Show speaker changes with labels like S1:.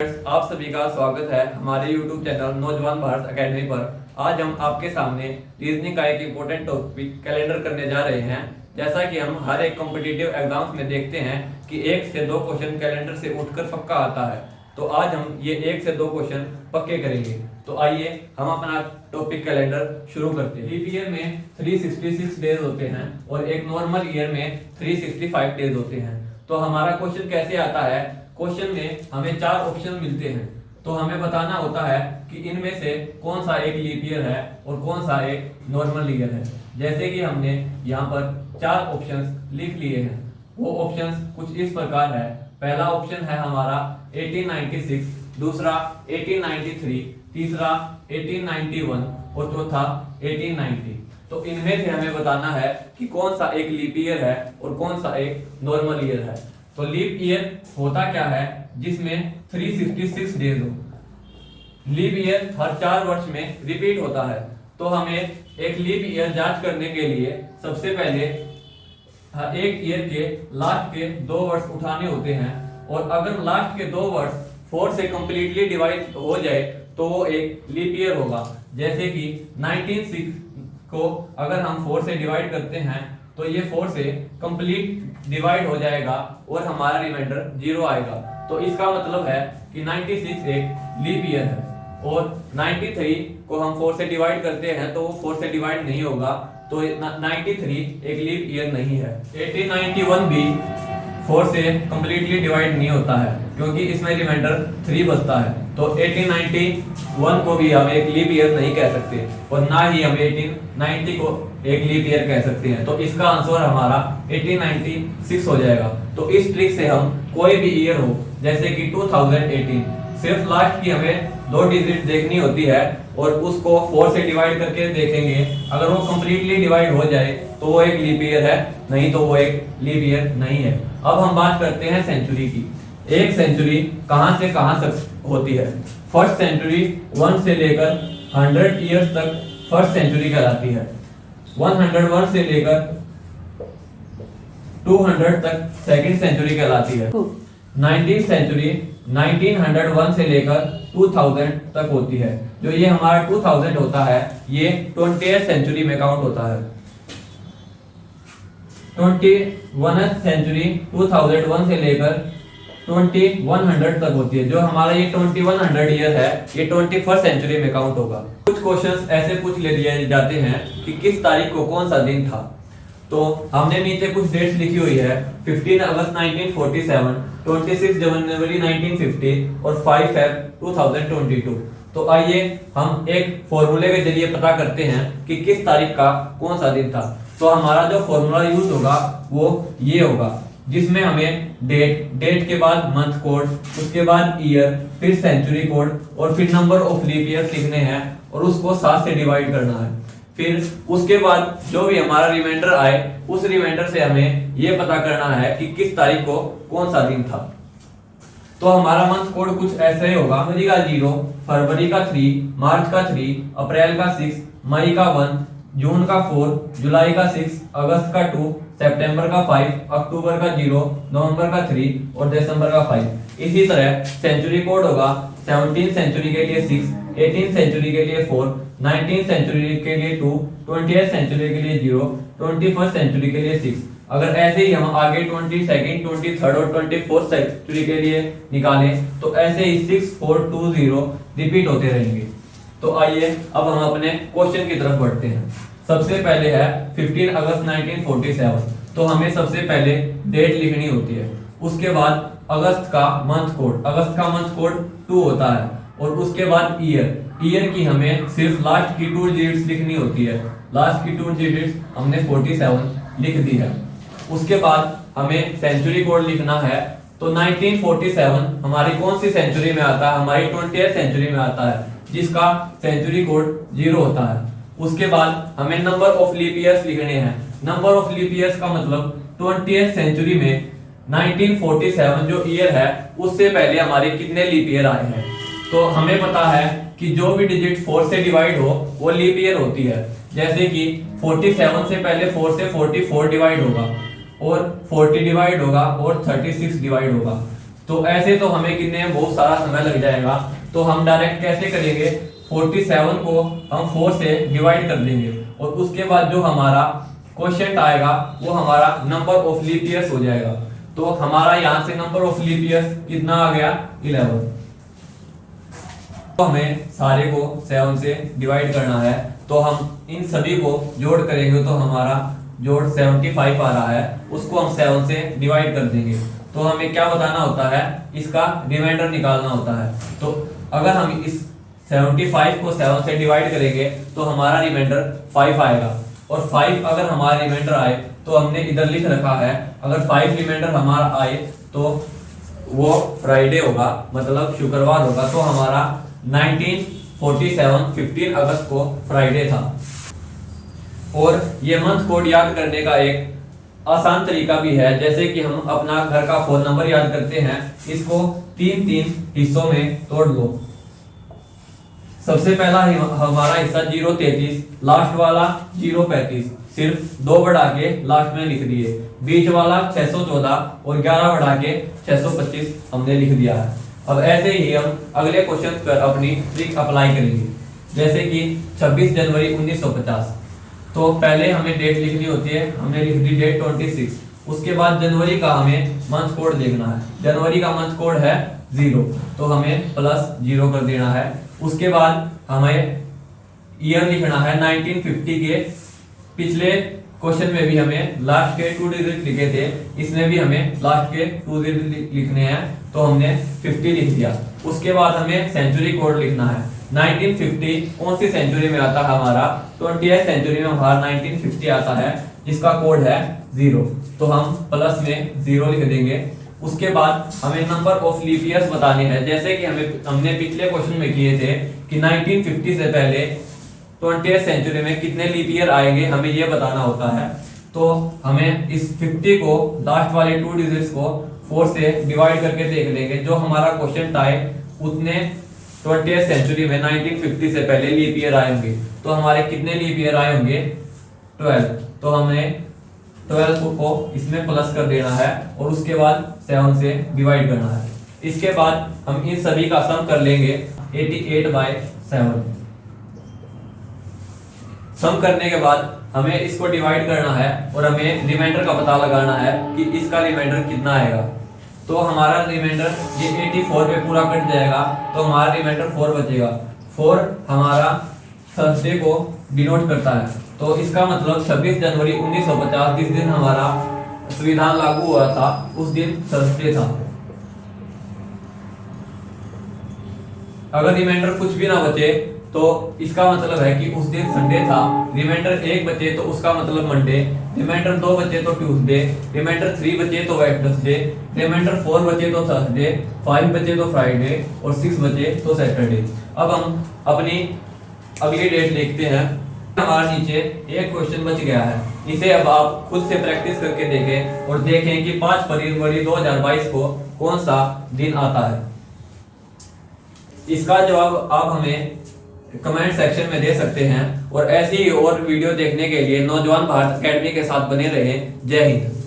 S1: आप सभी का स्वागत है हमारे YouTube चैनल नौजवान भारत एकेडमी पर। आज हम आपके सामने रीजनिंग का एक इम्पोर्टेंट टॉपिक कैलेंडर करने जा रहे हैं। जैसा कि हम हर एक कॉम्पिटिटिव एग्जाम्स में देखते हैं कि 1 से 2 क्वेश्चन कैलेंडर से उठकर पक्का आता है, तो आज हम ये 1 से 2 क्वेश्चन पक्के करेंगे। तो आइए हम अपना टॉपिक कैलेंडर शुरू करते हैं। लीप ईयर में 366 डेज होते हैं और एक नॉर्मल ईयर में 365 डेज होते हैं। तो हमारा क्वेश्चन कैसे आता है, क्वेश्चन में हमें 4 ऑप्शन मिलते हैं, तो हमें बताना होता है कि इनमें से कौन सा एक लीप ईयर है और कौन सा एक नॉर्मल ईयर है। जैसे कि हमने यहाँ पर 4 ऑप्शंस लिख लिए हैं। वो ऑप्शंस कुछ इस प्रकार है। पहला ऑप्शन है हमारा 1896, दूसरा 1893, तीसरा 1891 और चौथा 1890। तो इनमें से हमें बताना है कि कौन सा एक लीप ईयर है और कौन सा एक नॉर्मल ईयर है। तो लीप ईयर होता क्या है, जिसमें 366 डेज हो। लीप ईयर हर 4 वर्ष में रिपीट होता है। तो हमें एक लीप ईयर जांच करने के लिए सबसे पहले एक ईयर के लास्ट के 2 वर्ष उठाने होते हैं, और अगर लास्ट के 2 वर्ष 4 से कंप्लीटली डिवाइड हो जाए तो वो एक लीप ईयर होगा। जैसे कि 1906 को अगर हम 4 से डिवाइड करते हैं तो ये 4 से कंप्लीट डिवाइड हो जाएगा और हमारा रिमाइंडर 0 आएगा। तो इसका मतलब है कि 96 एक लीप ईयर है। और 93 को हम 4 से डिवाइड करते हैं तो वो 4 से डिवाइड नहीं होगा, तो 93 एक लीप ईयर नहीं है। 1891 भी 4 से कंप्लीटली डिवाइड नहीं होता है, क्योंकि इसमें रिमाइंडर 3 बचता है। तो 1891 को भी हम एक लीप ईयर नहीं कह सकते, और ना ही हम 1890 को एक लीप ईयर कह सकते हैं। तो इसका आंसर हमारा 1896 हो जाएगा। तो इस ट्रिक से हम कोई भी ईयर हो, जैसे कि 2018, सिर्फ लास्ट की हमें 2 डिजिट देखनी होती है और उसको 4 से डिवाइड करके देखेंगे। अगर वो कंप्लीटली डिवाइड हो जाए तो वो एक लीप ईयर है, नहीं तो वो एक लीप ईयर नहीं है। अब हम बात करते हैं सेंचुरी की। एक सेंचुरी कहां से कहां तक होती है। फर्स्ट सेंचुरी 1 से लेकर 100 ईयर्स तक फर्स्ट सेंचुरी कहलाती है। 101 से लेकर 200 तक सेकंड सेंचुरी कहलाती है। 19th सेंचुरी 1901 से लेकर 2000 तक होती है। जो ये हमारा 2000 होता है, ये 20th सेंचुरी में काउंट होता है। 21st सेंचुरी 2001 से लेकर 2100 तक होती है। जो हमारा ये 2100 ईयर है, ये 21st सेंचुरी में काउंट होगा। कुछ क्वेश्चंस ऐसे पूछ ले दिए जाते हैं कि किस तारीख को कौन सा दिन था। तो हमने नीचे कुछ डेट्स लिखी हुई है। 15 अगस्त 1947, 26 जनवरी 1950 और 5 फेब 2022। तो आइए हम एक फॉर्मूले के जरिए पता करते हैं कि किस तारीख का कौन सा दिन था। तो हमारा जो फॉर्मूला यूज होगा वो ये होगा, जिसमें हमें डेट के बाद मंथ कोड, उसके बाद ईयर, फिर सेंचुरी कोड और फिर नंबर ऑफ लीप ईयर लिखने हैं और उसको 7 से डिवाइड करना है। फिर उसके बाद जो भी हमारा रिमाइंडर आए, उस रिमाइंडर से हमें ये पता करना है कि किस तारीख को कौन सा दिन था। तो हमारा मंथ कोड कुछ ऐसे ही होगा। जनवरी का 0, फरवरी का 3, मार्च का 3, अप्रैल का 6, मई का 1, जून का 4, जुलाई का 6, अगस्त का 2, सितंबर का 5, अक्टूबर का 0, नवंबर का 3 और दिसंबर का 5। इसी तरह सेंचुरी कोड होगा 17th सेंचुरी के लिए 6, 18th सेंचुरी के लिए 4, 19th सेंचुरी के लिए 2, 20th सेंचुरी के लिए 0, 21st सेंचुरी के लिए 6। अगर ऐसे ही हम आगे 22nd, 23rd और 24th सेंचुरी के लिए निकालें तो ऐसे ही 6, 4, 2, 0 रिपीट होते रहेंगे। तो आइए अब हम अपने क्वेश्चन की तरफ बढ़ते हैं। सबसे पहले है 15 अगस्त 1947। तो हमें सबसे पहले डेट लिखनी होती है। उसके बाद अगस्त का मंथ कोड, अगस्त का मंथ कोड 2 होता है। और उसके बाद ईयर की हमें सिर्फ लास्ट की 2 डिजिट्स लिखनी होती है। लास्ट की 2 डिजिट्स हमने 47 लिख दी है। उसके बाद हमें सेंचुरी कोड लिखना है। तो 1947 हमारी कौन सी सेंचुरी में आता है, हमारी 20th सेंचुरी में आता है, जिसका सेंचुरी कोड 0 होता है। उसके बाद हमें नंबर ऑफ लीप ईयर्स लिखने हैं। नंबर ऑफ लीप ईयर्स का मतलब 20th सेंचुरी में 1947 जो ईयर है, उससे पहले हमारे कितने लीप ईयर आए हैं। तो हमें पता है कि जो भी डिजिट 4 से डिवाइड हो वो लीप ईयर होती है। जैसे कि 47 से पहले 4 से 44 डिवाइड होगा और 40 डिवाइड होगा और 36 डिवाइड होगा। तो ऐसे तो हमें गिनने में बहुत सारा समय लग जाएगा, तो हम डायरेक्ट कैसे करेंगे, 47 को हम 4 से डिवाइड कर देंगे और उसके बाद जो हमारा क्वेश्चन आएगा वो हमारा नंबर ऑफ लीप ईयर्स हो जाएगा। तो हमारा यहाँ से नंबर ऑफ लीप ईयर्स कितना आ गया, 11। तो हमें सारे को 7 से डिवाइड करना है, तो हम इन सभी को जोड़ करेंगे तो हमारा जोड़ 75 आ रहा है, उसको हम 7 से डिवाइड कर देंगे। तो हमें क्या बताना होता है, इसका रिमाइंडर निकालना होता है। तो अगर हम इस 75 को 7 से डिवाइड करेंगे तो हमारा रिमाइंडर 5 आएगा, और 5 अगर हमारा रिमाइंडर आए तो हमने इधर लिख रखा है, अगर 5 रिमाइंडर हमारा आए तो वो फ्राइडे होगा, मतलब शुक्रवार होगा। तो हमारा 1947 15 अगस्त को फ्राइडे था। और ये मंथ कोड याद करने का एक आसान तरीका भी है, जैसे कि हम अपना घर का फोन नंबर याद करते हैं, इसको 3 हिस्सों में तोड़ लो। सबसे पहला हमारा हिस्सा 033, लास्ट वाला 035, सिर्फ 2 बढ़ा के लास्ट में लिख दिए। बीच वाला 614 और 11 बढ़ा के 625 हमने लिख दिया है। अब ऐसे ही हम अगले क्वेश्चन पर अपनी ट्रिक अप्लाई करेंगे, जैसे कि 26 जनवरी 1950। तो पहले हमें डेट लिखनी होती है, हमने लिख दी डेट 26। उसके बाद जनवरी का हमें मंथ कोड देखना है, जनवरी का मंथ कोड है 0, तो हमें +0 कर देना है। उसके बाद हमें ईयर लिखना है 1950 के, पिछले क्वेश्चन में भी हमें लास्ट के 2 डिजिट लिखे थे, इसमें भी हमें लास्ट के 2 डिजिट लिखने हैं, तो हमने 50 लिख दिया। उसके बाद हमें सेंचुरी कोड लिखना है, 1950 कौन सी सेंचुरी में आता है, हमारा 20th सेंचुरी में हमारा 1950 आता है, जिसका कोड है 0, तो हम प्लस में 0 लिख देंगे। उसके बाद हमें नंबर ऑफ लीप ईयर्स बताने हैं, जैसे कि हमने पिछले क्वेश्चन में किए थे कि 1950 से पहले 20th सेंचुरी में कितने लीप ईयर आएंगे, हमें ये बताना होता है। तो हमें इस 50 को लास्ट वाले 2 डिजिट्स को 4 से डिवाइड करके देख लेंगे, जो हमारा क्वेश्चन आए उतने 20th सेंचुरी में 1950 से पहले लीप ईयर आए होंगे। तो हमारे कितने लीप ईयर आए होंगे, 12। तो हमें 12 को इसमें प्लस कर देना है और उसके बाद 7 से डिवाइड करना है। इसके बाद हम इन सभी का सम कर लेंगे 88/7। सम करने के बाद हमें इसको डिवाइड करना है और हमें रिमाइंडर का पता लगाना है कि इसका रिमाइंडर कितना आएगा। तो हमारा रिमाइंडर ये 84 पे पूरा कट जाएगा, तो हमारा रिमाइंडर 4 बचेगा। 4 हमारा थर्सडे को डिनोट करता है, तो इसका मतलब 26 जनवरी 1950 जिस दिन हमारा संविधान लागू हुआ था उस दिन थर्सडे था। अगर रिमाइंडर कुछ भी ना बचे तो इसका मतलब है कि उस दिन संडे था। रिमाइंडर 1 बचे तो उसका मतलब मंडे, रिमाइंडर 2 बचे तो ट्यूसडे, रिमाइंडर 3 बचे तो वेडनेसडे, रिमाइंडर 4 बचे तो थर्सडे, 5 बचे तो फ्राइडे और 6 बचे तो सैटरडे। अब हम अपनी अगली डेट देखते हैं। हमारे नीचे एक क्वेश्चन बच गया है, इसे अब आप खुद से प्रैक्टिस करके देखें और देखें कि 5 फरवरी 2022 को कौन सा दिन आता है। इसका जवाब आप हमें कमेंट सेक्शन में दे सकते हैं और ऐसी ही और वीडियो देखने के लिए नौजवान भारत अकेडमी के साथ बने रहें। जय हिंद।